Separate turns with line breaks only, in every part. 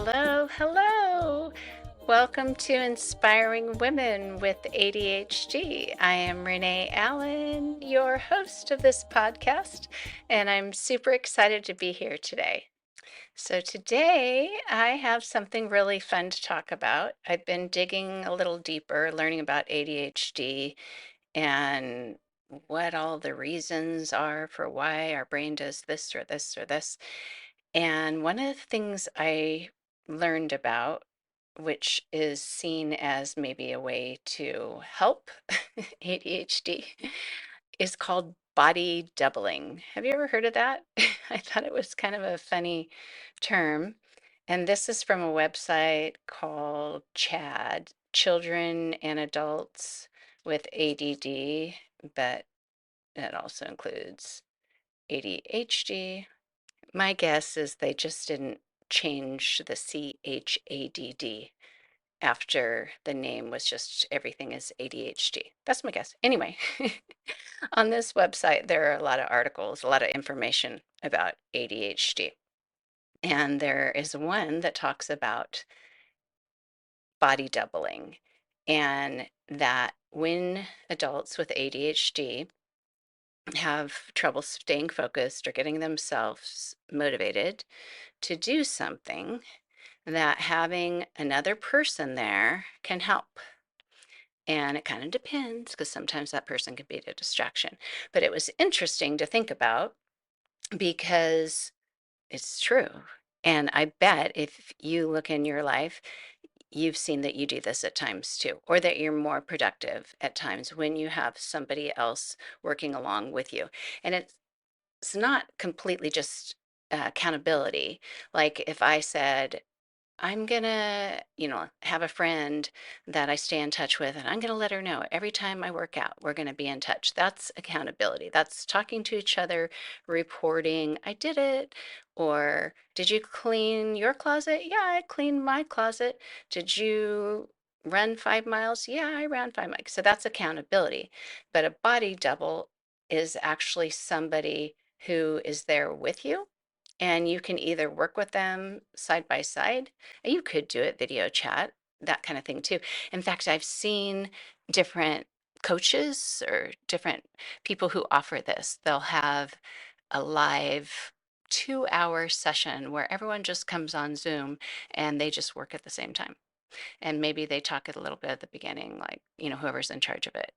Hello, hello. Welcome to Inspiring Women with ADHD. I am Renee Allen, your host of this podcast, and I'm super excited to be here today. So, today I have something really fun to talk about. I've been digging a little deeper, learning about ADHD and what all the reasons are for why our brain does this or this or this. And one of the things I learned about, which is seen as maybe a way to help ADHD, is called body doubling. Have you ever heard of that? I thought it was kind of a funny term. And this is from a website called CHAD, Children and Adults with ADD, but it also includes ADHD. My guess is they just didn't change the CHADD after the name was just everything is ADHD. That's my guess. Anyway, on this website, there are a lot of articles, a lot of information about ADHD. And there is one that talks about body doubling, and that when adults with ADHD have trouble staying focused or getting themselves motivated to do something, that having another person there can help. And it kind of depends because sometimes that person can be a distraction. But it was interesting to think about because it's true. And I bet if you look in your life, you've seen that you do this at times too, or that you're more productive at times when you have somebody else working along with you. And it's not completely just accountability. Like if I said, I'm gonna, have a friend that I stay in touch with, and I'm gonna let her know every time I work out, we're gonna be in touch. That's accountability. That's talking to each other, reporting, I did it. Or, did you clean your closet? Yeah, I cleaned my closet. Did you run 5 miles? Yeah, I ran 5 miles. So that's accountability. But a body double is actually somebody who is there with you, and you can either work with them side by side. You could do it video chat, that kind of thing too. In fact, I've seen different coaches or different people who offer this. They'll have a live 2 hour session where everyone just comes on Zoom and they just work at the same time. And maybe they talk it a little bit at the beginning, like, whoever's in charge of it.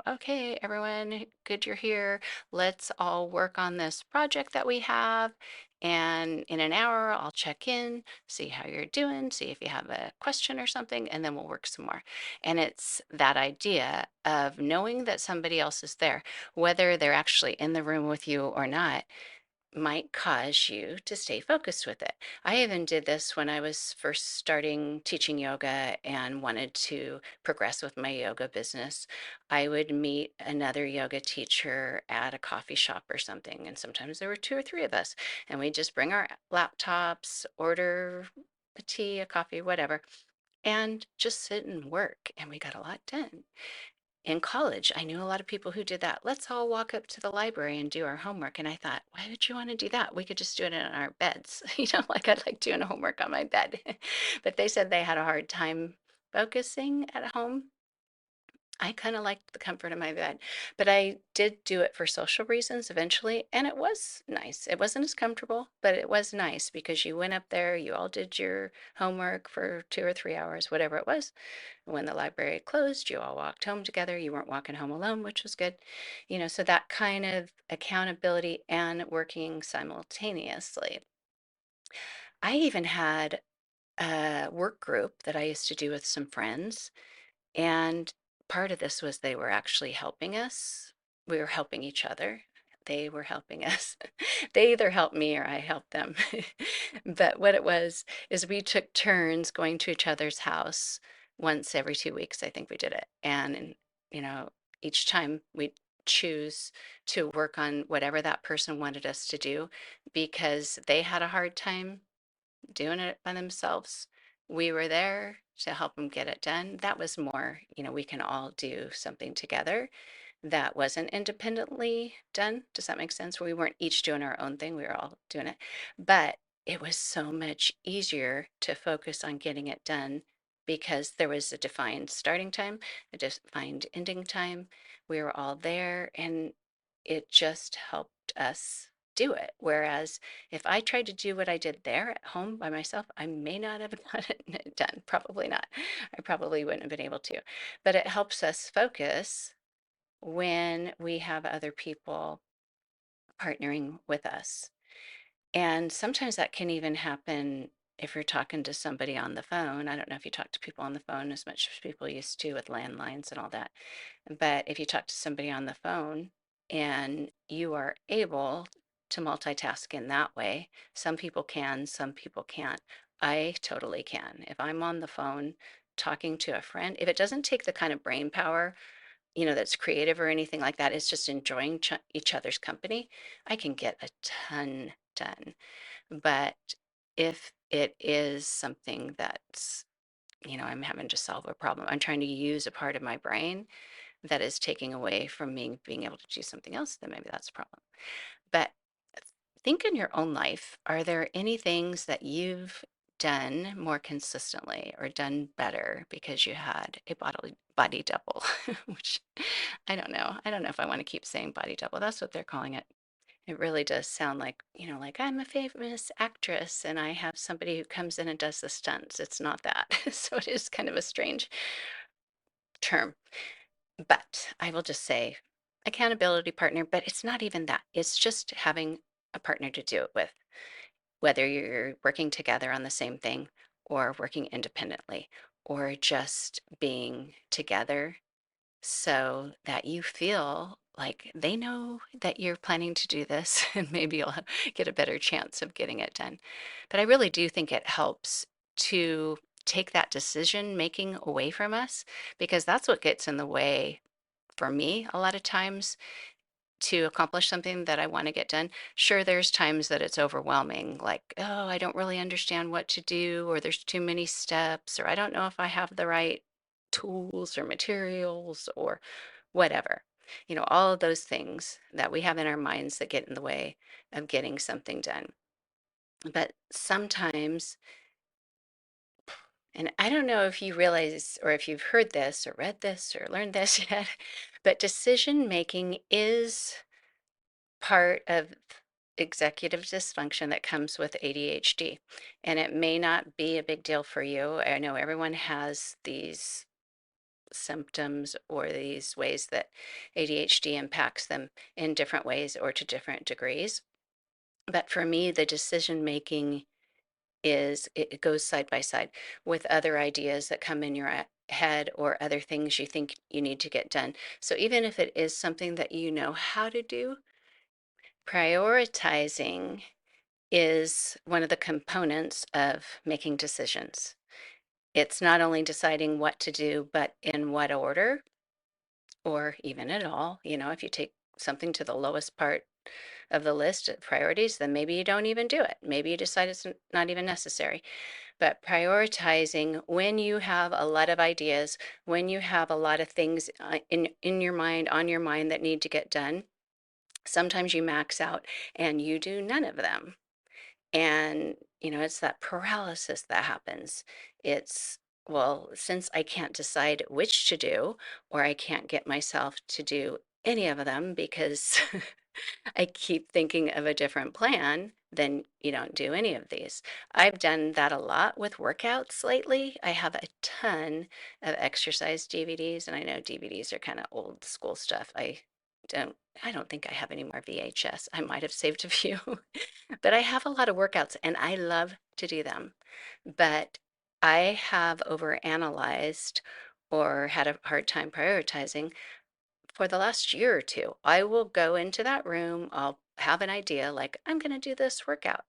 Okay, everyone, good you're here. Let's all work on this project that we have. And in an hour, I'll check in, see how you're doing, see if you have a question or something, and then we'll work some more. And it's that idea of knowing that somebody else is there, whether they're actually in the room with you or not, might cause you to stay focused with it. I even did this when I was first starting teaching yoga and wanted to progress with my yoga business. I would meet another yoga teacher at a coffee shop or something, and sometimes there were two or three of us, and we'd just bring our laptops, order a tea, a coffee, whatever, and just sit and work, and we got a lot done. In college, I knew a lot of people who did that. Let's all walk up to the library and do our homework. And I thought, why would you want to do that? We could just do it in our beds. Like I like doing homework on my bed. But they said they had a hard time focusing at home. I kind of liked the comfort of my bed, but I did do it for social reasons eventually, and it was nice. It wasn't as comfortable, but it was nice because you went up there, you all did your homework for 2 or 3 hours, whatever it was. When the library closed, you all walked home together. You weren't walking home alone, which was good. So that kind of accountability and working simultaneously. I even had a work group that I used to do with some friends, and part of this was they were actually helping us. We were helping each other. They were helping us. They either helped me or I helped them. But what it was is we took turns going to each other's house once every 2 weeks. I think we did it. And, you know, each time we choose to work on whatever that person wanted us to do because they had a hard time doing it by themselves. We were there to help them get it done. That was more, we can all do something together that wasn't independently done. Does that make sense? We weren't each doing our own thing, we were all doing it. But it was so much easier to focus on getting it done because there was a defined starting time, a defined ending time. We were all there, and it just helped us do it. Whereas if I tried to do what I did there at home by myself, I may not have gotten it done. Probably not. I probably wouldn't have been able to. But it helps us focus when we have other people partnering with us. And sometimes that can even happen if you're talking to somebody on the phone. I don't know if you talk to people on the phone as much as people used to with landlines and all that. But if you talk to somebody on the phone and you are able to multitask in that way, some people can, some people can't. I totally can. If I'm on the phone talking to a friend, if it doesn't take the kind of brain power, that's creative or anything like that, it's just enjoying each other's company, I can get a ton done. But if it is something that's, I'm having to solve a problem, I'm trying to use a part of my brain that is taking away from me being able to do something else, then maybe that's a problem. But think in your own life, are there any things that you've done more consistently or done better because you had a body double? Which I don't know. I don't know if I want to keep saying body double. That's what they're calling it. It really does sound like, like I'm a famous actress and I have somebody who comes in and does the stunts. It's not that. So it is kind of a strange term. But I will just say accountability partner, but it's not even that. It's just having a partner to do it with, whether you're working together on the same thing or working independently or just being together so that you feel like they know that you're planning to do this and maybe you'll get a better chance of getting it done. But I really do think it helps to take that decision making away from us because that's what gets in the way for me a lot of times to accomplish something that I want to get done. Sure, there's times that it's overwhelming, like, oh, I don't really understand what to do, or there's too many steps, or I don't know if I have the right tools or materials or whatever. All of those things that we have in our minds that get in the way of getting something done. But sometimes, and I don't know if you realize or if you've heard this or read this or learned this yet, but decision making is part of executive dysfunction that comes with ADHD. And it may not be a big deal for you. I know everyone has these symptoms or these ways that ADHD impacts them in different ways or to different degrees. But for me, the decision making it goes side by side with other ideas that come in your head or other things you think you need to get done. So even if it is something that you know how to do, prioritizing is one of the components of making decisions. It's not only deciding what to do, but in what order or even at all. If you take something to the lowest part of the list of priorities, then maybe you don't even do it. Maybe you decide it's not even necessary. But prioritizing when you have a lot of ideas, when you have a lot of things in your mind, on your mind that need to get done, sometimes you max out and you do none of them. And, it's that paralysis that happens. It's, well, since I can't decide which to do, or I can't get myself to do any of them because I keep thinking of a different plan, then you don't do any of these. I've done that a lot with workouts lately. I have a ton of exercise DVDs, and I know DVDs are kind of old school stuff. Don't I don't think I have any more VHS. I might have saved a few, but I have a lot of workouts and I love to do them. But I have overanalyzed or had a hard time prioritizing for the last year or two. I will go into that room, I'll have an idea like, I'm going to do this workout.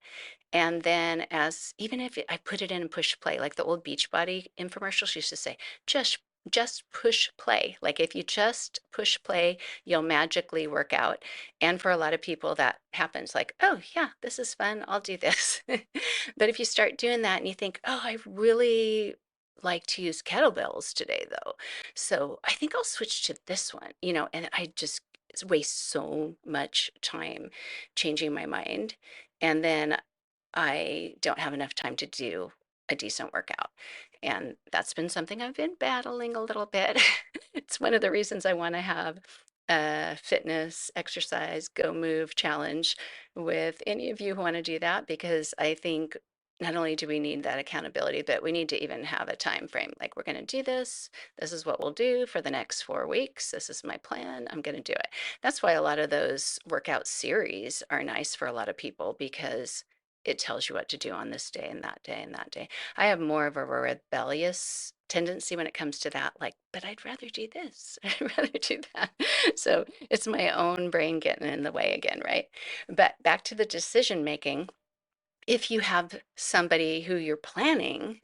And then, as even if I put it in and push play, like the old Beachbody infomercials used to say, just just push play. Like if you just push play, you'll magically work out. And for a lot of people, that happens. Like, oh yeah, this is fun. I'll do this. But if you start doing that and you think, oh, I really like to use kettlebells today, though, so I think I'll switch to this one. And I just waste so much time changing my mind. And then I don't have enough time to do a decent workout. And that's been something I've been battling a little bit. It's one of the reasons I want to have a fitness, exercise, go move challenge with any of you who want to do that, because I think not only do we need that accountability, but we need to even have a time frame. Like, we're going to do this. This is what we'll do for the next 4 weeks. This is my plan. I'm going to do it. That's why a lot of those workout series are nice for a lot of people, because it tells you what to do on this day and that day and that day. I have more of a rebellious tendency when it comes to that, like, but I'd rather do this. I'd rather do that. So it's my own brain getting in the way again, right? But back to the decision making, if you have somebody who you're planning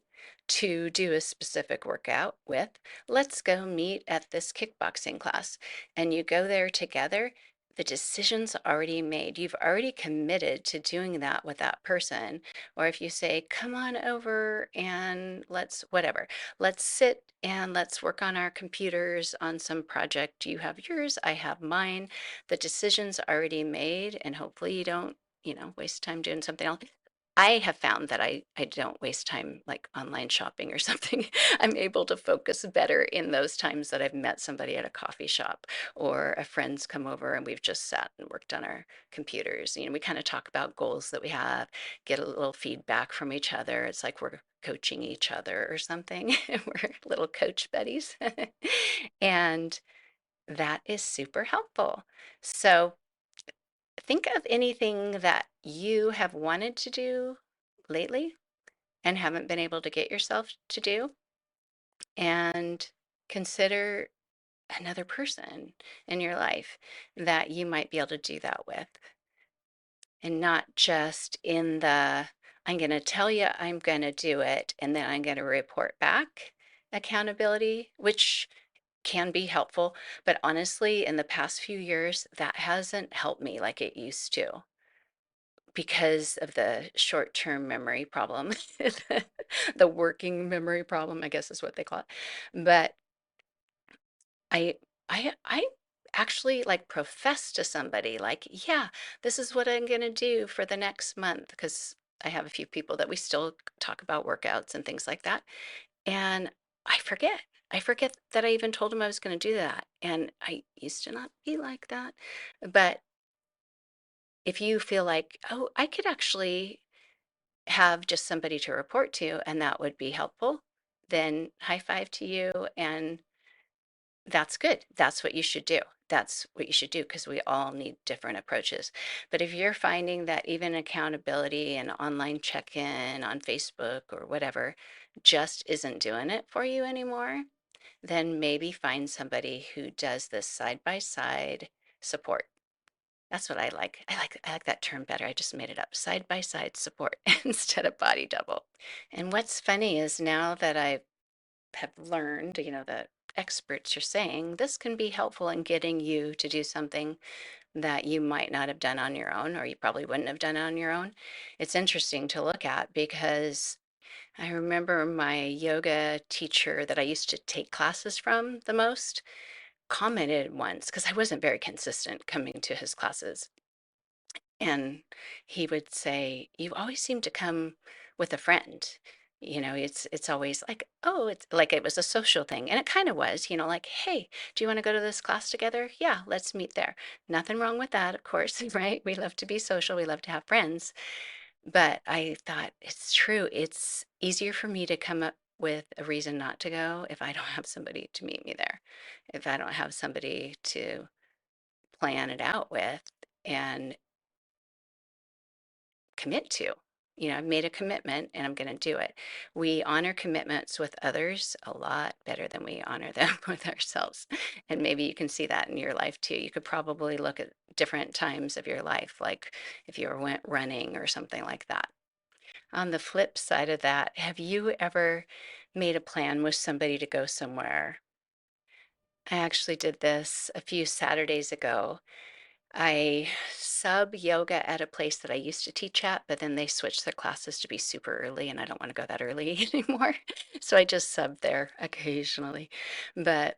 to do a specific workout with, let's go meet at this kickboxing class, and you go there together, the decision's already made. You've already committed to doing that with that person. Or if you say, come on over and let's, whatever, let's sit and let's work on our computers on some project. You have yours, I have mine. The decision's already made, and hopefully you don't, waste time doing something else. I have found that I don't waste time like online shopping or something. I'm able to focus better in those times that I've met somebody at a coffee shop, or a friend's come over and we've just sat and worked on our computers. We kind of talk about goals that we have, get a little feedback from each other. It's like we're coaching each other or something. We're little coach buddies. And that is super helpful. So think of anything that you have wanted to do lately and haven't been able to get yourself to do, and consider another person in your life that you might be able to do that with, and not just in the I'm going to tell you I'm going to do it and then I'm going to report back accountability, which can be helpful. But honestly, in the past few years, that hasn't helped me like it used to, because of the short-term memory problem, the working memory problem, I guess is what they call it. But I, I actually like profess to somebody like, yeah, this is what I'm gonna do for the next month, because I have a few people that we still talk about workouts and things like that, and I forget. I forget that I even told them I was going to do that, and I used to not be like that. But if you feel like, oh, I could actually have just somebody to report to, and that would be helpful, then high five to you. And that's good. That's what you should do. That's what you should do, because we all need different approaches. But if you're finding that even accountability and online check in on Facebook or whatever just isn't doing it for you anymore, then maybe find somebody who does this side by side support. That's what I like. I like that term better. I just made it up. Side by side support instead of body double. And what's funny is, now that I have learned, that experts are saying this can be helpful in getting you to do something that you might not have done on your own, or you probably wouldn't have done on your own. It's interesting to look at, because I remember my yoga teacher that I used to take classes from the most commented once, because I wasn't very consistent coming to his classes. And he would say, "You always seem to come with a friend. It's always like, oh, it's like it was a social thing." And it kind of was, like, "Hey, do you want to go to this class together? Yeah, let's meet there." Nothing wrong with that, of course, right? We love to be social, we love to have friends. But I thought, it's true. It's easier for me to come up with a reason not to go if I don't have somebody to meet me there, if I don't have somebody to plan it out with and commit to. I've made a commitment and I'm going to do it. We honor commitments with others a lot better than we honor them with ourselves. And maybe you can see that in your life too. You could probably look at different times of your life, like if you went running or something like that. On the flip side of that, have you ever made a plan with somebody to go somewhere? I actually did this a few Saturdays ago. I sub yoga at a place that I used to teach at, but then they switched their classes to be super early, and I don't want to go that early anymore. So I just sub there occasionally. But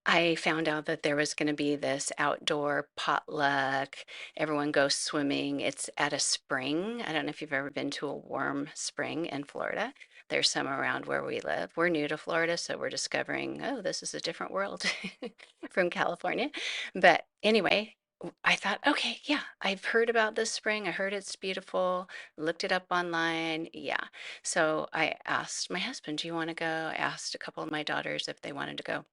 I found out that there was going to be this outdoor potluck. Everyone goes swimming. It's at a spring. I don't know if you've ever been to a warm spring in Florida. There's some around where we live. We're new to Florida, so we're discovering, oh, this is a different world from California. But anyway, I thought, okay, yeah, I've heard about this spring. I heard it's beautiful. Looked it up online. Yeah. So I asked my husband, do you want to go? I asked a couple of my daughters if they wanted to go.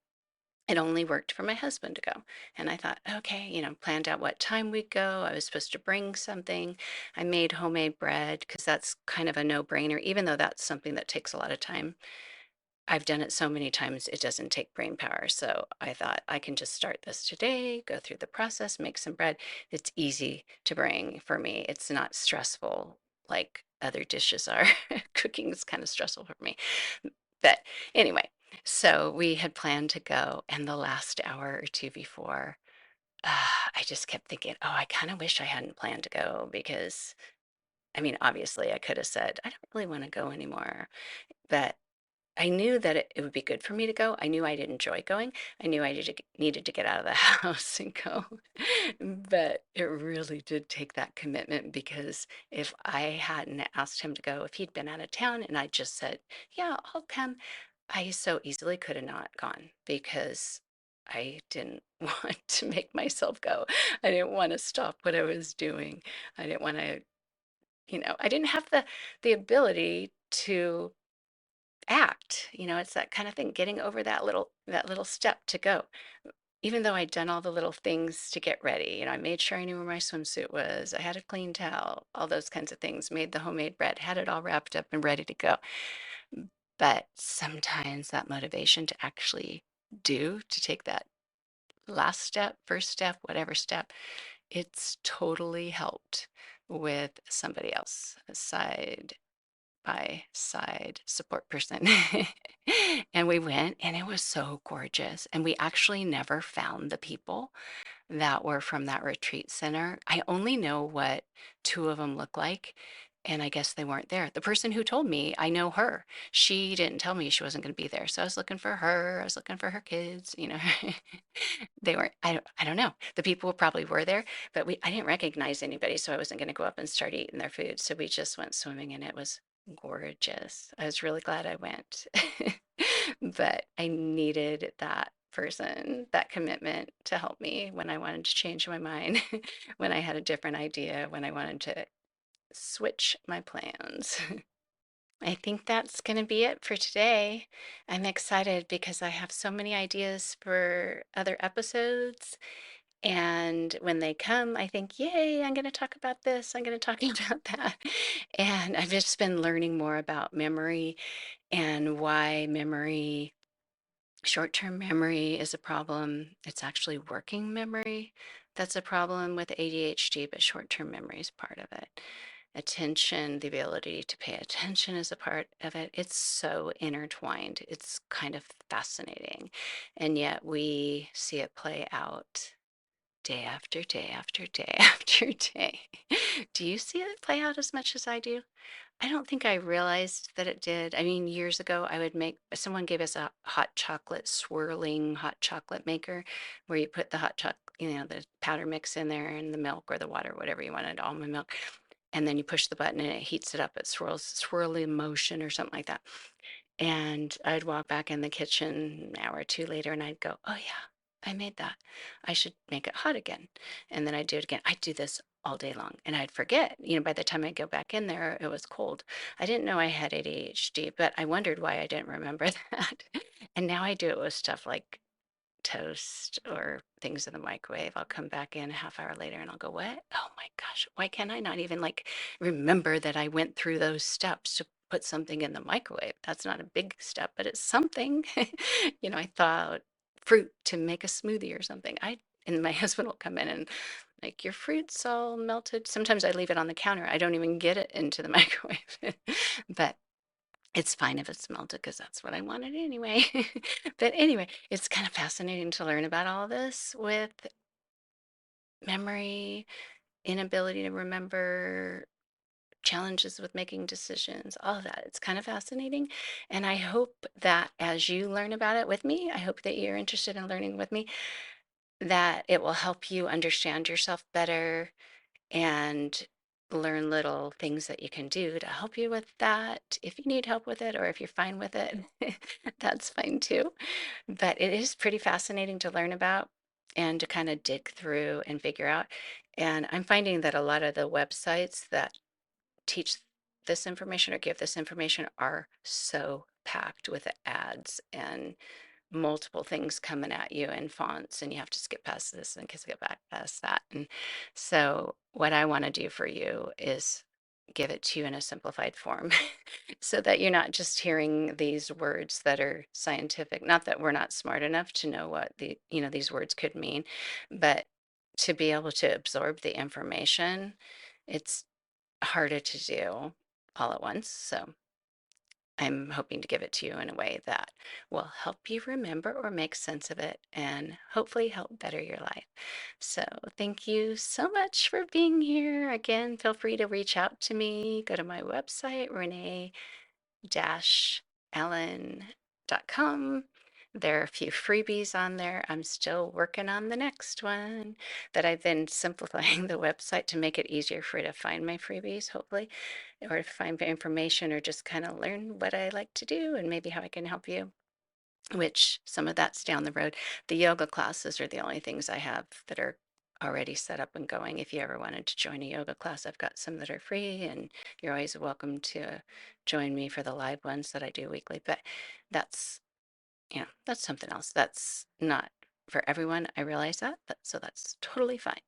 It only worked for my husband to go. And I thought, okay, planned out what time we'd go. I was supposed to bring something. I made homemade bread because that's kind of a no-brainer, even though that's something that takes a lot of time. I've done it so many times, it doesn't take brain power. So I thought I can just start this today, go through the process, make some bread. It's easy to bring for me. It's not stressful like other dishes are. Cooking is kind of stressful for me. But anyway, so we had planned to go, and the last hour or two before, I just kept thinking, oh, I kind of wish I hadn't planned to go because, I mean, obviously I could have said, I don't really want to go anymore. But I knew that it would be good for me to go. I knew I'd enjoy going. I knew I needed to get out of the house and go. But it really did take that commitment because if I hadn't asked him to go, if he'd been out of town and I just said, yeah, I'll come, I so easily could have not gone because I didn't want to make myself go. I didn't want to stop what I was doing. I didn't want to, I didn't have the ability to act. It's that kind of thing, getting over that little step to go. Even though I'd done all the little things to get ready, I made sure I knew where my swimsuit was. I had a clean towel, all those kinds of things, made the homemade bread, had it all wrapped up and ready to go. But sometimes that motivation to actually to take that last step, first step, whatever step, it's totally helped with somebody else, aside by side support person. And we went, and it was so gorgeous. And we actually never found the people that were from that retreat center. I only know what two of them look like, and I guess they weren't there. The person who told me, I know her. She didn't tell me she wasn't going to be there. So I was looking for her. I was looking for her kids. They weren't, I don't know. The people probably were there, but I didn't recognize anybody, so I wasn't going to go up and start eating their food. So we just went swimming, and it was gorgeous. I was really glad I went. But I needed that person, that commitment to help me when I wanted to change my mind, when I had a different idea, when I wanted to switch my plans. I think that's going to be it for today. I'm excited because I have so many ideas for other episodes. And when they come, I think, yay, I'm going to talk about this, I'm going to talk about that. And I've just been learning more about memory and why short-term memory is a problem. It's actually working memory that's a problem with ADHD, but short-term memory is part of it. Attention, the ability to pay attention is a part of it. It's so intertwined. It's kind of fascinating. And yet we see it play out day after day after day after day. Do you see it play out as much as I do? I don't think I realized that it did. I mean, years ago, someone gave us a hot chocolate swirling hot chocolate maker where you put the hot chocolate, the powder mix in there and the milk or the water, whatever you wanted, almond milk. And then you push the button and it heats it up. It swirly motion or something like that. And I'd walk back in the kitchen an hour or two later and I'd go, oh, yeah, I made that. I should make it hot again. And then I'd do it again. I'd do this all day long and I'd forget. By the time I go back in there, it was cold. I didn't know I had ADHD, but I wondered why I didn't remember that. And now I do it with stuff like toast or things in the microwave. I'll come back in a half hour later and I'll go, what? Oh my gosh, why can't I not even remember that I went through those steps to put something in the microwave? That's not a big step, but it's something. I thought fruit to make a smoothie or something. And my husband will come in and like, your fruit's all melted. Sometimes I leave it on the counter. I don't even get it into the microwave. But it's fine if it's melted because that's what I wanted anyway. But anyway, it's kind of fascinating to learn about all this with memory, inability to remember, challenges with making decisions, all of that. It's kind of fascinating. And I hope that as you learn about it with me, I hope that you're interested in learning with me, that it will help you understand yourself better and learn little things that you can do to help you with that. If you need help with it or if you're fine with it, that's fine too. But it is pretty fascinating to learn about and to kind of dig through and figure out. And I'm finding that a lot of the websites that teach this information or give this information are so packed with ads and multiple things coming at you in fonts, and you have to skip past this and skip back past that. And so what I want to do for you is give it to you in a simplified form so that you're not just hearing these words that are scientific. Not that we're not smart enough to know what these words could mean, but to be able to absorb the information, it's harder to do all at once. So I'm hoping to give it to you in a way that will help you remember or make sense of it and hopefully help better your life. So, thank you so much for being here. Again, feel free to reach out to me. Go to my website, renee-allen.com. There are a few freebies on there. I'm still working on the next one that I've been simplifying the website to make it easier for you to find my freebies, hopefully, or to find information or just kind of learn what I like to do and maybe how I can help you, which some of that's down the road. The yoga classes are the only things I have that are already set up and going. If you ever wanted to join a yoga class, I've got some that are free, and you're always welcome to join me for the live ones that I do weekly. But that's, that's something else. That's not for everyone. I realize that, but so that's totally fine.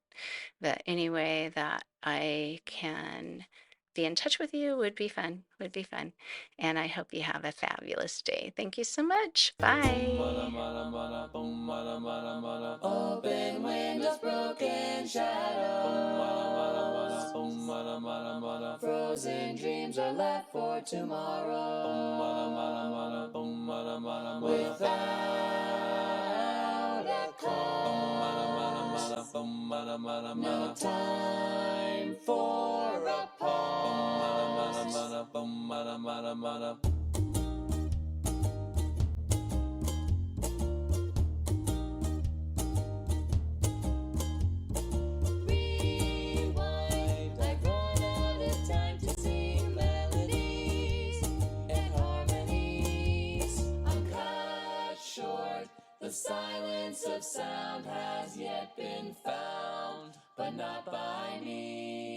But any way that I can be in touch with you would be fun, would be fun. And I hope you have a fabulous day. Thank you so much. Bye.
Open windows, broken shadows. Frozen dreams are left for tomorrow. Without a cause. No time for a pause. Rewind, I've run out of time to sing melodies and harmonies. I'm cut short, the silence of sound has yet been found, but not by me.